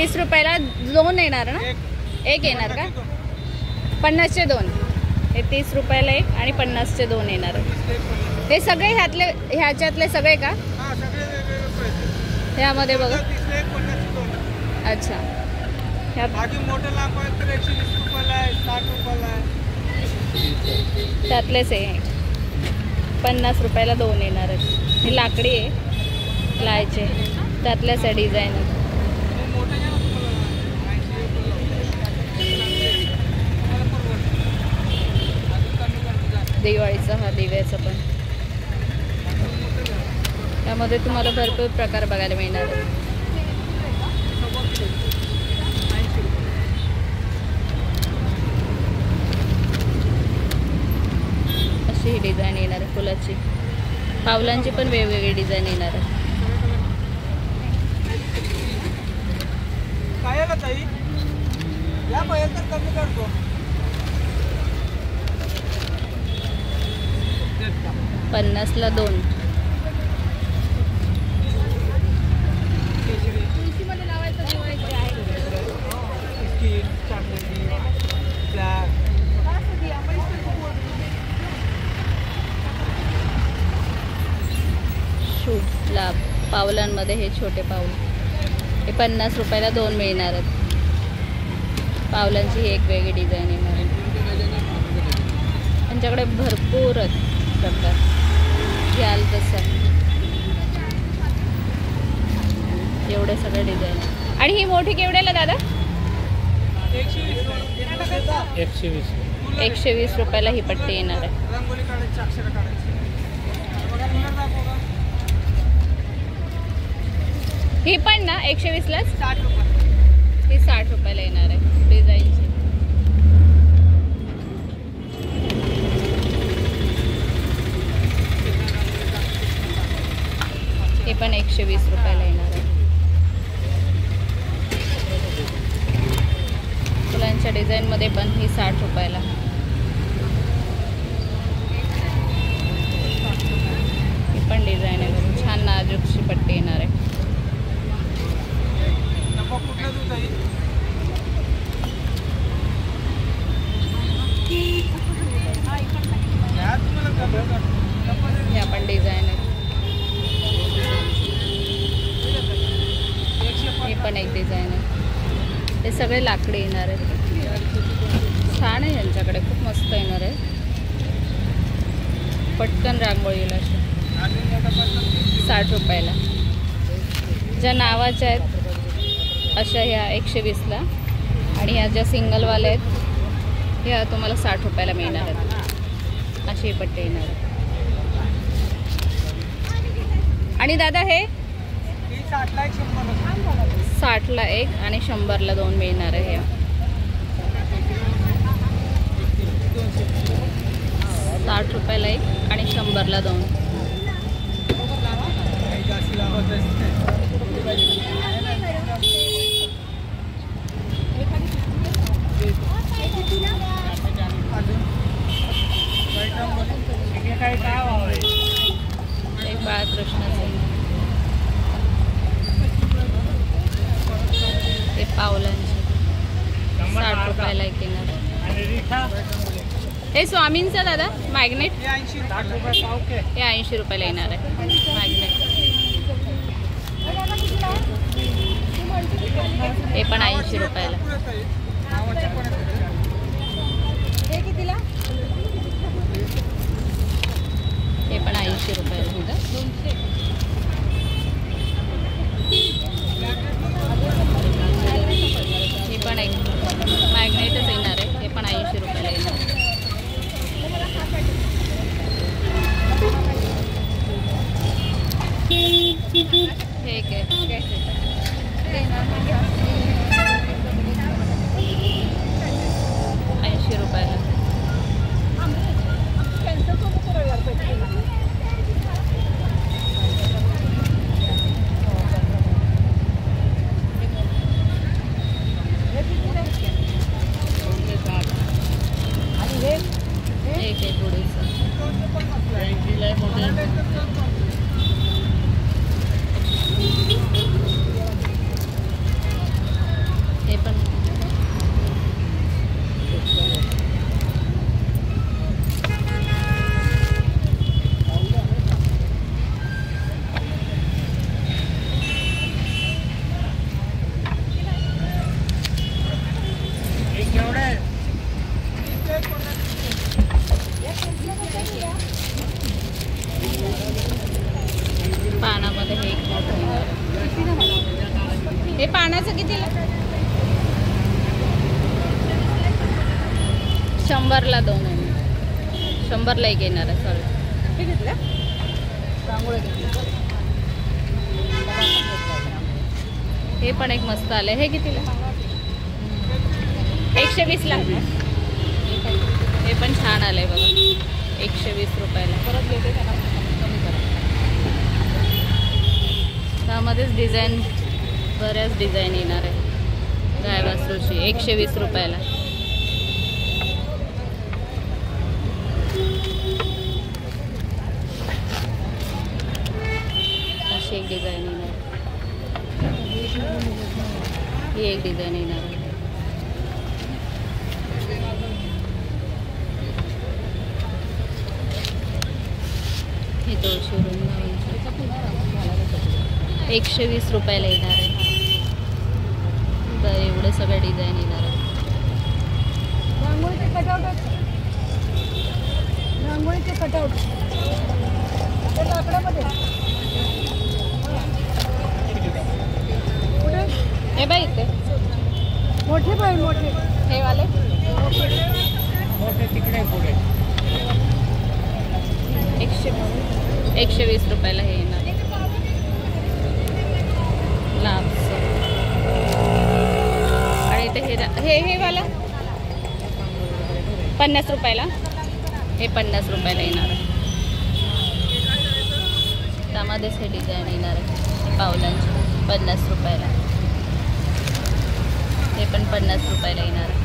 30 रुपयाला 2 येणार ना? एक येणार का? 50चे 2. हे 30 रुपयाला 1 आणि 50चे 2 येणार. हे सगळे ह्याच्यातले सगळे का? ह्यामध्ये बघा. अच्छा, त्यातलेच आहे. 50 रुपयाला 2 येणार. ही लाकडी आहे, लायचे त्यातल्याच आहे डिझाईन. दिवाळीचा हा दिव्याचा पण, त्यामध्ये तुम्हाला भरपूर प्रकार बघायला मिळणार आहे. अशी ही डिझाईन येणार आहे फुलाची. पावलांची पण वेगवेगळी डिझाईन येणार आहे. काय का ताई, या पाहिजे तर कमी करतो. 50ला 2. शुभला पावलांमध्ये हे छोटे पाऊल, हे 50 रुपयाला 2 मिळणार आहेत. पावलांची ही एक वेगळी डिझाईन येणार आहे. त्यांच्याकडे भरपूर प्रकार घ्याल तसं, एवढे सगळे डिझाईन. आणि ही मोठी केवढ्याला दादा? 120 रुपयाला ही पट्टी येणार आहे. ही पण ना 120लाच? 60 रुपये. ही 60 रुपयाला येणार आहे डिझाईनची. हे पण 120 रुपयाला येणार आहे. फुलांच्या डिझाईनमध्ये पण ही 60 रुपयाला. ही पण डिझाईन आहे, छान नाजूकशी पट्टी येणार आहे. ह्या पण डिझाईन आहे. ही पण एक डिझाईन आहे. हे सगळे लाकडी येणार आहेत. छान आहे यांच्याकडे, खूप मस्त येणार आहे. पटकन रांगोळी येईल अशा. 60 रुपयाला. ज्या नावाच्या आहेत अशा ह्या 120ला, आणि ह्या ज्या सिंगलवाल्या आहेत ह्या तुम्हाला 60 रुपयाला मिळणार आहेत. अशी पट्टी येणार आहे. आणि दादा हे 60ला 1 आणि 100ला 2 मिळणार आहे. हे 60 रुपयाला 1 आणि 100ला 2. एक बाळकृष्णाचं, ते पावलांचे 60 रुपयाला एक येणार. हे स्वामींचं दादा मॅग्नेट, हे 80 रुपयाला येणार आहे मॅग्नेट. हे पण 80 रुपयाला. हे पण 80 रुपयाला. हे पण एक मॅग्नेटच येणार आहे. हे पण 80 रुपयाला येणार आहे. ठीक आहे. 80 रुपयाला. एक आहे पुढेचं. मध्ये हे एक मोठं आहे. हे पानाचं कितीला? 100ला 2 आहे. 100ला एक येणार आहे. सॉरी घेतल्या रांगोळी घेतली. हे पण एक मस्त आलं. हे कितीला? 120ला. हे पण छान आलंय बघा. 120 रुपयाला. परत घेते त्यांना कमी करा. त्यामध्येच डिझाईन, बऱ्याच डिझाईन येणार आहे. गाय वासरूची 120 रुपयाला. अशी एक डिझाईन येणार. ही एक डिझाईन येणार आहे. हे 200 120 रुपयाला येणार आहे. तर एवढे सगळे डिझाईन येणार आहे. रांगोळीचे कटआउट, रांगोळीचे कटआउट त्या लाकडामध्ये. कुठे? हे बाई इथे मोठे बाई, मोठे हे वाले मोठे तिकडे पुढे. 120 रुपयाला हे येणार. लांबचं. आणि इथे हे वाला 50 रुपयाला. हे 50 रुपयाला येणार आहे. त्यामध्येच हे डिझाईन येणार आहे पावलांचे. 50 रुपयाला. हे पण 50 रुपयाला येणार आहे.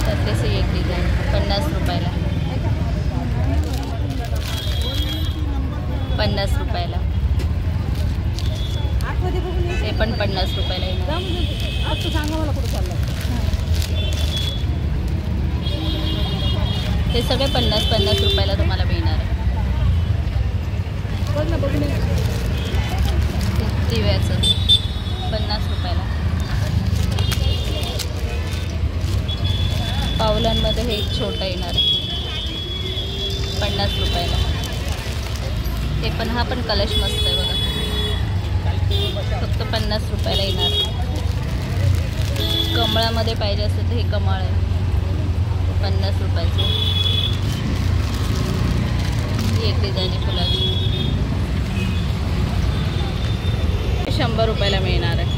त्यातलेच एक डिझाईन 50 रुपयाला. 50 रुपयाला. हे पण 50 रुपयाला येणार. सांगा मला कुठे चाललं. हे सगळे 50 रुपयाला तुम्हाला मिळणार आहे. बघ ना, बघून दिव्याचं 50 रुपयाला. पावलांमध्ये हे एक छोटं येणार आहे 50 रुपयाला. हे पण, हा पण कलश मस्त आहे बघा. फक्त 50 रुपयाला येणार. कमळामध्ये पाहिजे असेल तर हे कमळ आहे 50 रुपयाचं. ही एक डिझाईन आहे फुलाची. 100 रुपयाला मिळणार आहे.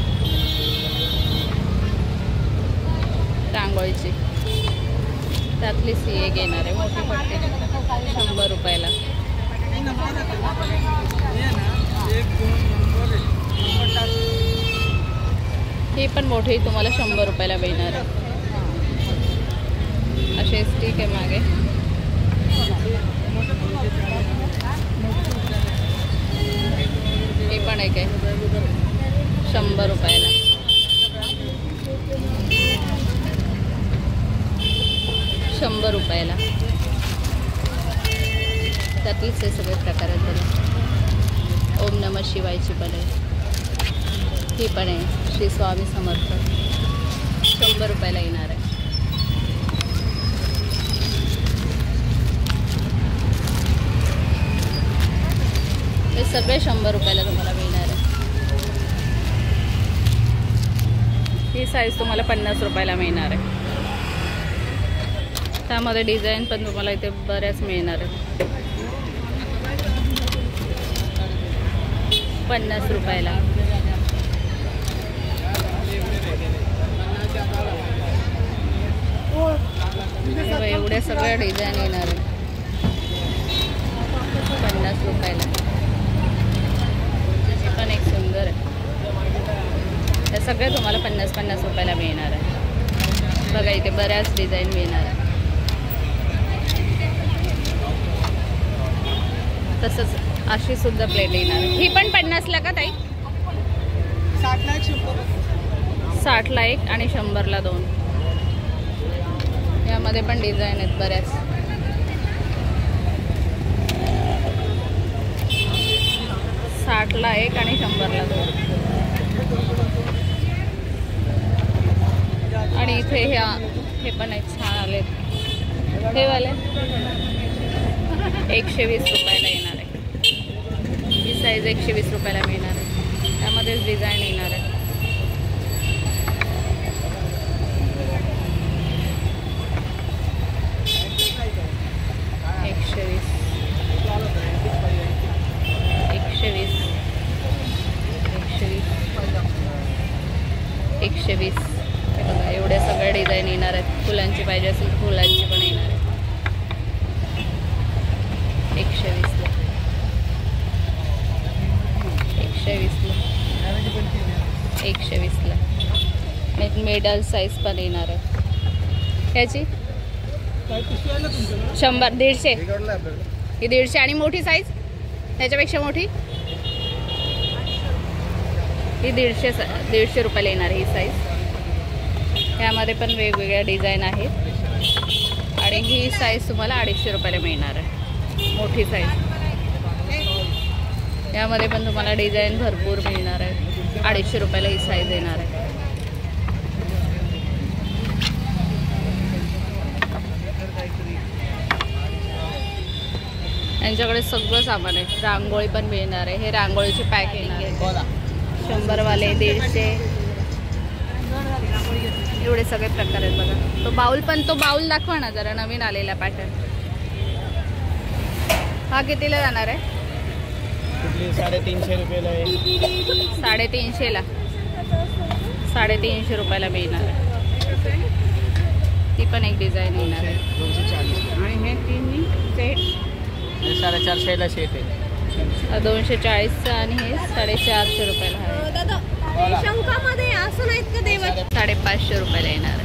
रांगोळीची त्यातलीच ही एक येणार आहे मोठी पट्टी 100 रुपयाला. ही पण मोठी तुम्हाला 100 रुपयाला मिळणार आहे. असे स्टिक आहे मागे. हे पण एक आहे 100 रुपयाला. $100 रुपयाला. त्यातलीच हे सगळे प्रकार आहेत बघा. ओम नमः शिवायची पण आहे. ही पण आहे श्री स्वामी समर्थ. 100 रुपयाला येणार आहे. हे सगळे 100 रुपयाला तुम्हाला मिळणार आहे. ही साईज तुम्हाला 50 रुपयाला मिळणार आहे. त्यामध्ये डिझाईन पण तुम्हाला इथे बऱ्याच मिळणार आहे. 50 रुपयाला. एवढ्या सगळ्या डिझाईन येणार आहे 50 रुपयाला. हे पण एक सुंदर आहे. हे सगळे तुम्हाला 50 रुपयाला मिळणार आहे. बघा इथे बऱ्याच डिझाईन मिळणार आहे. तसंच अशी सुद्धा प्लेट येणार आहे. ही पण 50ला का ताई? 60ला 100. 60ला 1 आणि 100ला 2. यामध्ये पण डिझाईन आहेत बऱ्याच. 60ला 1 आणि 100ला 2. आणि इथे हे पण आहेत छान आलेत हे वाले. 120 रुपयाला येणार आहे. साईज 120 रुपयाला मिळणार आहे. त्यामध्येच डिझाईन येणार आहे. एकशे वीस. हे बघा एवढ्या सगळ्या डिझाईन येणार आहेत. फुलांची पाहिजे असेल तर फुलांची पण येणार आहे. 120ला 120ला एक मिडल साईज पण येणार आहे. ह्याची 100 150 ही 150. आणि मोठी साईज त्याच्यापेक्षा मोठी ही 150 रुपयाला येणार ही साईज. यामध्ये पण वेगवेगळ्या डिझाईन आहेत आणि ही साईज तुम्हाला 250 रुपयाला मिळणार आहे, मोठी साईज. यामध्ये पण तुम्हाला डिझाईन भरपूर मिळणार आहे. 250 रुपयाला ही साईज येणार आहे. यांच्याकडे सगळं सामान आहे. रांगोळी पण मिळणार आहे. हे रांगोळीचे पॅक येणार आहे. 100 वाले 150 एवढे सगळे प्रकार आहेत बघा. तो बाउल दाखवा ना जरा, नवीन आलेला पॅटर्न. हा कितीला जाणार आहे? 350 रुपयाला आहे. 350ला 350 रुपयाला मिळणार आहे. ती पण एक डिझाईन येणार आहे. 240. आणि हे तिन्ही सेट 450ला सेट आहे. 240चा आणि हे 450 रुपयाला आहे. शंकामध्ये असं नाहीत का देवा? 550 रुपयाला येणार आहे.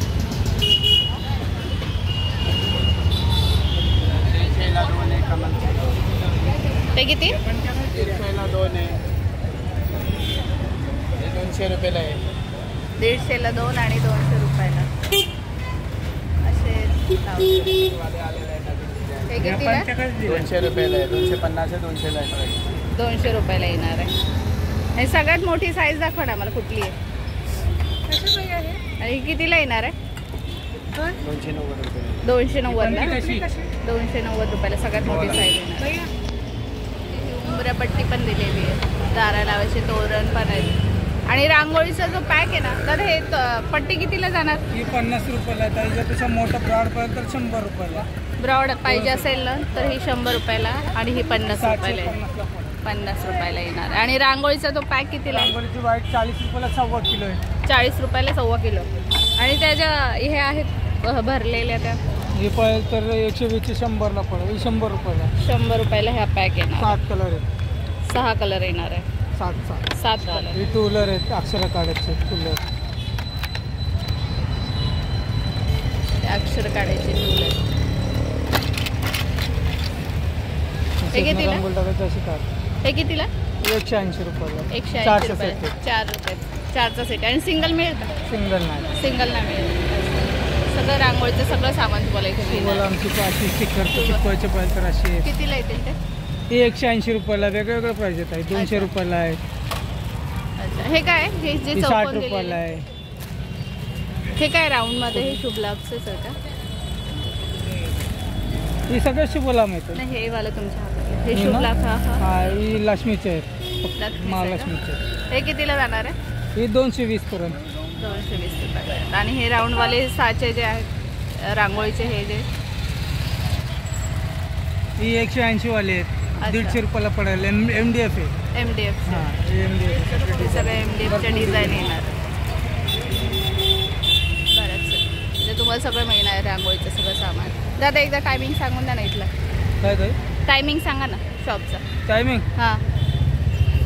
200ला 2 आहे कमल. ते किती? 200ला 2 आहे. 200 रुपयाला आहे. 150ला 2 आणि 200 रुपयाला असे. हे कितीला? 200 रुपयाला आहे. 250 आहे. 200ला आहे. 200 रुपयाला येणार आहे. हे सगळ्यात मोठी साईज दाखवा ना मला, कुठली आहे? आणि कितीला येणार आहे? 290 रुपये. 290ला 290 रुपयाला सगळ्यात मोठी साईज येणार आहे. उंबऱ्यापट्टी पण दिलेली आहे. दारा लावायचे तोरण पण आहेत. आणि रांगोळीचा जो पॅक आहे ना, तर हे पट्टी कितीला जाणार? ही 50 रुपयाला आहे. त्याच्यापेक्षा मोठं ब्रॉड पाहिजे तर 100 रुपयाला. ब्रॉड पाहिजे असेल ना तर ही 100 रुपयाला आणि ही 50 रुपयाला आहे. 50 रुपयाला येणार. आणि रांगोळीचा तो पॅक कितीला? रांगोळीची वाईट 40 रुपयाला 1.25 किलो आहे. 40 रुपयाला 1.25 किलो. आणि त्याच्या हे आहेत भरलेल्या त्या हे पाहिजे तर 120ची 100ला पडेल. 100 रुपयाला 100 रुपयाला ह्या पॅक येणार. 7 कलर आहेत. 6 कलर येणार आहे. 7 कलर. हे टूलर आहेत. अक्षर काढायचे टूलर. अक्षर काढायचे टूलर. हे कितीला? हे कितीला? 180 रुपयाला. 180 रुपये. 4 रुपये 4चा सेट. आणि सिंगल मिळेल का? सिंगल नाही. सिंगल नाही मिळेल. सगळं रांगोळीचं सगळं सामान तुम्हाला इथे मिळेल. आमची अशी स्टिकर चिपवायचे पाहिजे तर अशी. कितीला येतील ते? हे 180 रुपयाला. वेगवेगळे प्राइस येत आहे. 200 रुपयाला आहे. अच्छा. हे काय? हे जे 60 रुपयाला आहे. हे काय राऊंडमध्ये? हे शुभ लाभचंच आहे का? हे सगळं शुभलाभ मिळतं. नाही, हे वाला तुमच्या हातात. हे शुभ लाभ. हा ही लक्ष्मीचे आहेत. महालक्ष्मीचे. हे कितीला जाणार आहे? हे 220 पर्यंत. 220 रुपये. आणि हे राऊंडवाले साचे जे आहेत रांगोळीचे, हे जे ही 180 वाले आहेत. 150 रुपयाला पडेल. MDF आहे. MDF. हां MDF. हे सगळे MDFच्या डिझाईन येणार. बरंच म्हणजे तुम्हाला सगळं मिळणार आहे रांगोळीचं सगळं सामान. दादा एकदा टायमिंग सांगून द्या ना इथलं. काय टायमिंग सांगा ना शॉपचा. टायमिंग? हां.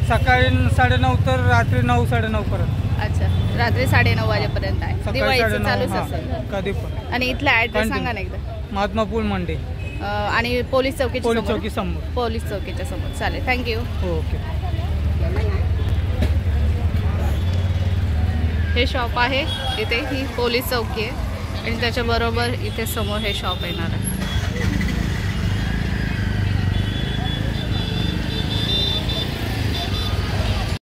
सकाळी 9:30 तर रात्री 9 साडेनऊ पर्यंत. अच्छा. रात्री 9:30 वाजेपर्यंत आहे. दिवाळीचं चालूच असेल कधी पण. आणि इथला ॲड्रेस सांगा ना एकदा. महात्मा पूल मंडी आणि पोलीस चौकी समोर. पोलीस चौकीच्या समोर. चालेल. थँक्यू. ओके. हे शॉप आहे इथे. ही पोलीस चौकी आहे आणि त्याच्याबरोबर इथे समोर हे शॉप येणार आहे.